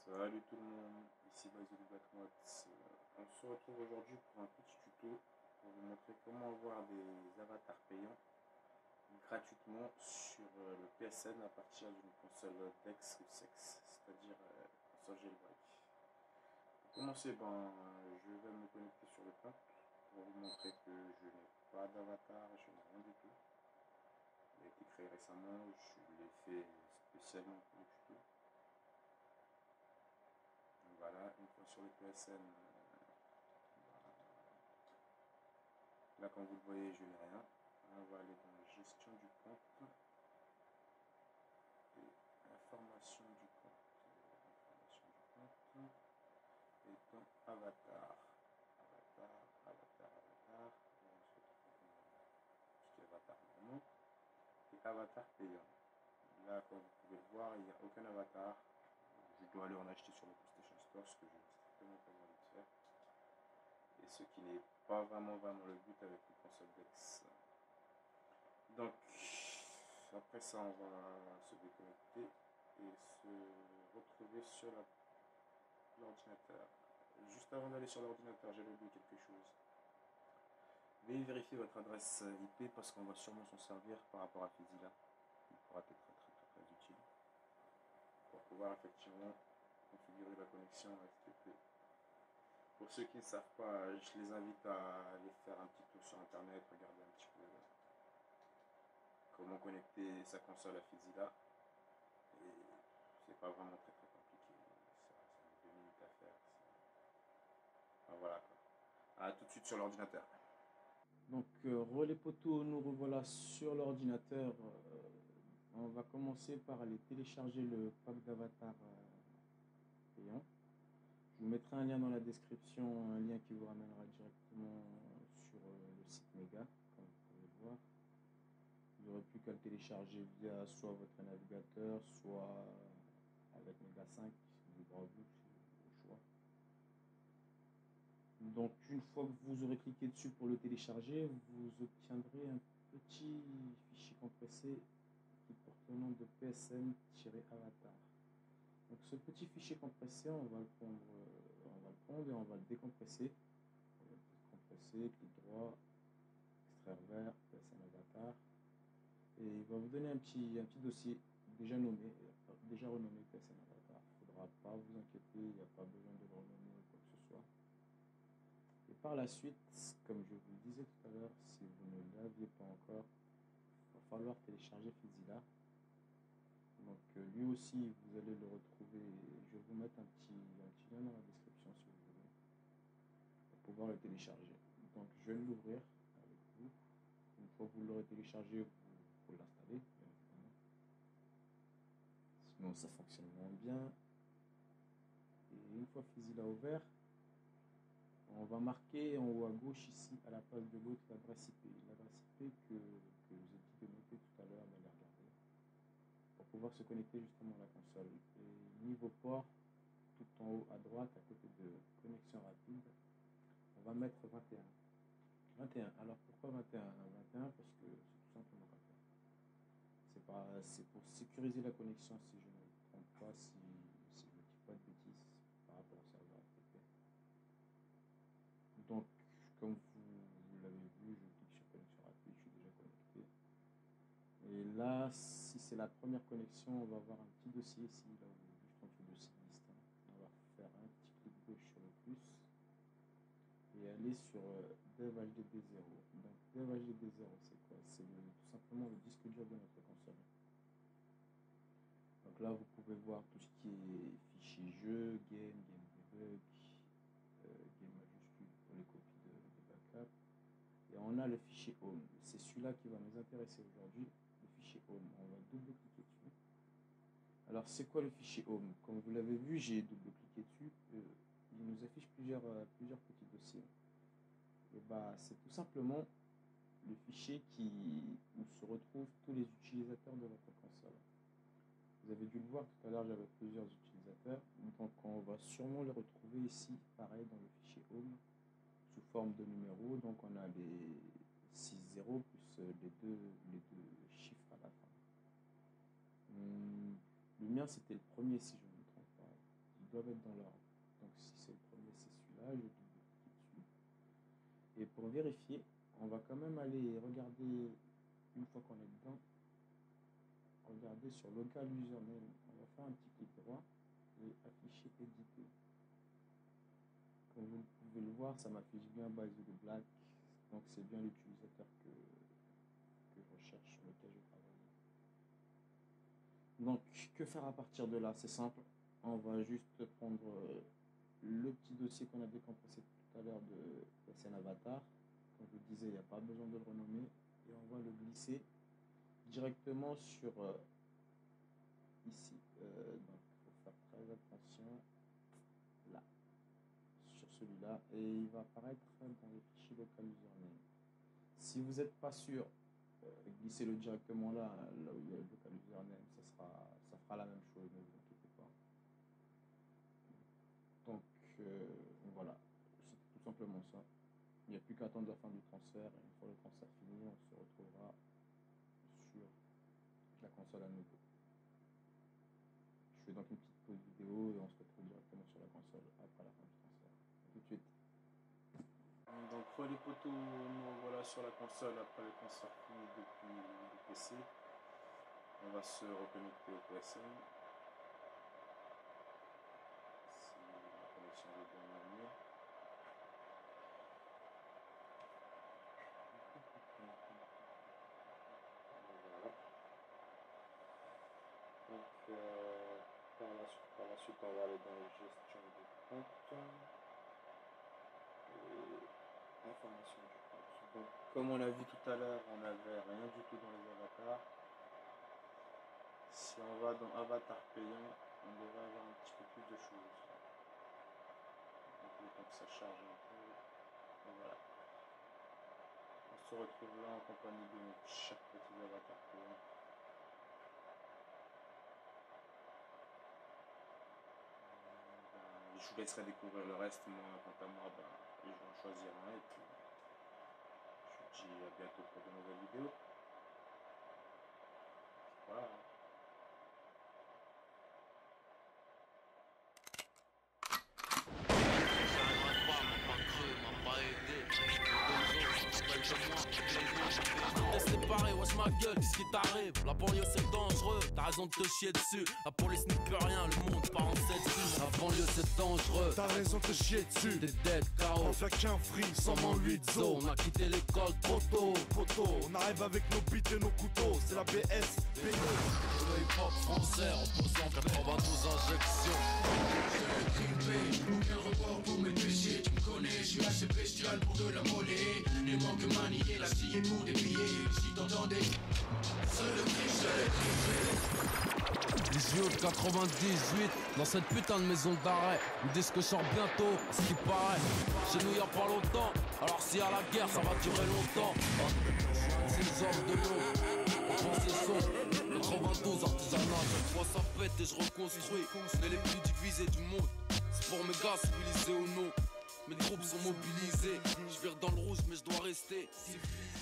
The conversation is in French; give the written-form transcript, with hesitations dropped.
Salut tout le monde, ici Basile Blackmots. On se retrouve aujourd'hui pour un petit tuto pour vous montrer comment avoir des avatars payants gratuitement sur le PSN à partir d'une console DeX ou SEX, c'est-à-dire console jailbreak. Pour commencer, je vais me connecter sur le compte pour vous montrer que je n'ai pas d'avatar, je n'ai rien du tout. Il a été créé récemment, je l'ai fait spécialement pour le tuto. Voilà, une fois sur le PSN, là comme vous le voyez, je n'ai rien. On va aller dans gestion du compte et information du compte. Et dans avatar. On se retrouve dans tout ce qui est avatar normaux et avatar payant. Là, comme vous pouvez le voir, il n'y a aucun avatar. Je dois aller en acheter sur le PlayStation Store, ce que je n'ai strictement pas envie de faire. Et ce qui n'est pas vraiment le but avec les consoles DeX. Donc, après ça, on va se déconnecter et se retrouver sur l'ordinateur. Juste avant d'aller sur l'ordinateur, j'avais oublié quelque chose. Veuillez vérifier votre adresse IP parce qu'on va sûrement s'en servir par rapport à Fizila. Il pourra être très utile pour pouvoir effectivement configurer la connexion FTP. Pour ceux qui ne savent pas, je les invite à aller faire un petit tour sur internet, regarder un petit peu comment connecter sa console à Fizila. Et c'est pas vraiment très compliqué, ça met 2 minutes à faire. Enfin, voilà quoi. A tout de suite sur l'ordinateur. Donc relais poteau, nous revoilà sur l'ordinateur. On va commencer par aller télécharger le pack d'avatar payant. Je vous mettrai un lien dans la description, un lien qui vous ramènera directement sur le site Mega, comme vous pouvez le voir. Vous n'aurez plus qu'à le télécharger via soit votre navigateur, soit avec Mega 5, libre à vous, c'est au choix. Donc une fois que vous aurez cliqué dessus pour le télécharger, vous obtiendrez un petit fichier compressé qui porte le nom de PSN-avatar. Donc ce petit fichier compressé, on va le prendre et on va le décompresser. On va le décompresser, clic droit, extraire vers, PSN avatar. Et il va vous donner un petit dossier déjà nommé, déjà renommé PSN avatar. Il ne faudra pas vous inquiéter, il n'y a pas besoin de le renommer ou quoi que ce soit. Et par la suite, comme je vous le disais tout à l'heure, si vous ne l'aviez pas encore, il va falloir télécharger Fizila. Donc lui aussi, vous allez le retrouver. Je vais vous mettre un petit lien dans la description si vous voulez, pour pouvoir le télécharger. Donc je vais l'ouvrir avec vous. Une fois que vous l'aurez téléchargé, vous l'installez, bien évidemment. Sinon ça fonctionne moins bien. Et une fois Fizila ouvert, on va marquer en haut à gauche ici à la place de l'autre l'adresse IP. L'adresse IP que je vous ai dit de noter tout à l'heure, d'aller regarder, pour pouvoir se connecter justement à la console. Et niveau port, tout en haut à droite, à côté de connexion rapide, on va mettre 21. 21. Alors pourquoi 21? 21 parce que c'est tout simplement comme ça. C'est pour sécuriser la connexion, si je ne me trompe pas, si je ne dis pas de bêtises par rapport au serveur FTP. Donc, comme vous l'avez vu, je clique sur connexion rapide, je suis déjà connecté. Et là, si c'est la première connexion, on va avoir un petit dossier ici, là où, juste en dessous de cette liste. On va faire un petit clic gauche sur le plus et aller sur DevHDD0. Donc DevHDD0, c'est quoi? C'est tout simplement le disque dur de notre console. Donc là, vous pouvez voir tout ce qui est fichier jeu, game debug, game majuscule pour les copies de backup. Et on a le fichier home. C'est celui-là qui va nous intéresser aujourd'hui, le fichier home. On va double-cliquer dessus. Alors, c'est quoi le fichier home? Comme vous l'avez vu, j'ai double-cliqué dessus. Il nous affiche plusieurs petits dossiers. Et c'est tout simplement le fichier où se retrouvent tous les utilisateurs de votre console. Vous avez dû le voir tout à l'heure, j'avais plusieurs utilisateurs. Donc, on va sûrement les retrouver ici, pareil, dans le fichier home, sous forme de numéros. Donc, on a les 6 zéros plus les deux chiffres à la fin. Le mien, c'était le premier, si je ne me trompe pas. doivent être dans l'ordre. Donc si c'est le premier, c'est celui-là, je double-clique dessus. Et pour vérifier, on va quand même aller regarder, une fois qu'on est dedans, regarder sur local username. On va faire un petit clic droit et afficher éditer. Comme vous pouvez le voir, ça m'affiche bien by the black, donc c'est bien l'utilisateur que je recherche, sur lequel je travaille. Donc que faire à partir de là? C'est simple, on va juste prendre le petit dossier qu'on a décompressé tout à l'heure de SN Avatar. Comme je vous disais, il n'y a pas besoin de le renommer, et on va le glisser directement sur ici. Donc il faut faire très attention là, sur celui-là, et il va apparaître dans les fichiers local username. Si vous n'êtes pas sûr, glissez-le directement là où il y a le local username, ça fera la même chose, ne vous inquiétez pas. Donc voilà, c'est tout simplement ça. Il n'y a plus qu'à attendre la fin du transfert, et une fois le transfert fini, on se retrouvera sur la console à nouveau. Je fais donc une petite pause vidéo et on se retrouve directement sur la console après la fin du transfert. A tout de suite. Donc les potos, nous voilà sur la console après le transfert fini depuis le PC. On va se reconnecter au PSN. Si la connexion est bien maniée. Voilà. Donc par la suite on va aller dans les gestions du compte et information du compte. Donc comme on a vu tout à l'heure, on n'avait rien du tout dans les avatars. Si on va dans avatar payant, on devrait avoir un petit peu plus de choses. Donc le temps que ça charge un peu. Et voilà. On se retrouve là en compagnie de chaque petit avatar payant. Je vous laisserai découvrir le reste. Moi, quant à moi, je vais en choisir un et puis je vous dis à bientôt pour de nouvelles vidéos. Voilà. T'es séparé, wesh ma gueule, qu'est-ce qui t'arrive? La banlieue c'est dangereux, t'as raison de te chier dessus. La police n'y peut rien, le monde part en 7 jours. La banlieue c'est dangereux, t'as raison de te chier dessus. Des dead KO, on fait qu'un free, sans en 8 zones. On a quitté l'école trop tôt, on arrive avec nos bites et nos couteaux, c'est la BS, le hip-hop français reposant 92 injections. Aucun report pour mes péchés, tu me connais, je suis assez bestial pour de la monnaie. Les manques manier la scie pour des billets, si t'entendais. Seul le cri, 18 août 98, dans cette putain de maison d'arrêt. Ils me disent que je sors bientôt, à ce qui paraît. Chez nous y'a pas longtemps, alors s'il y a la guerre ça va durer longtemps. C'est les hommes de l'eau, on pense les sauts. 92 artisanat, chaque fois ça pète et je reconstruis. On est les plus divisés du monde, c'est pour mes gars civilisés ou non. Mes troupes sont mobilisées, je vire dans le rouge mais je dois rester civilisé.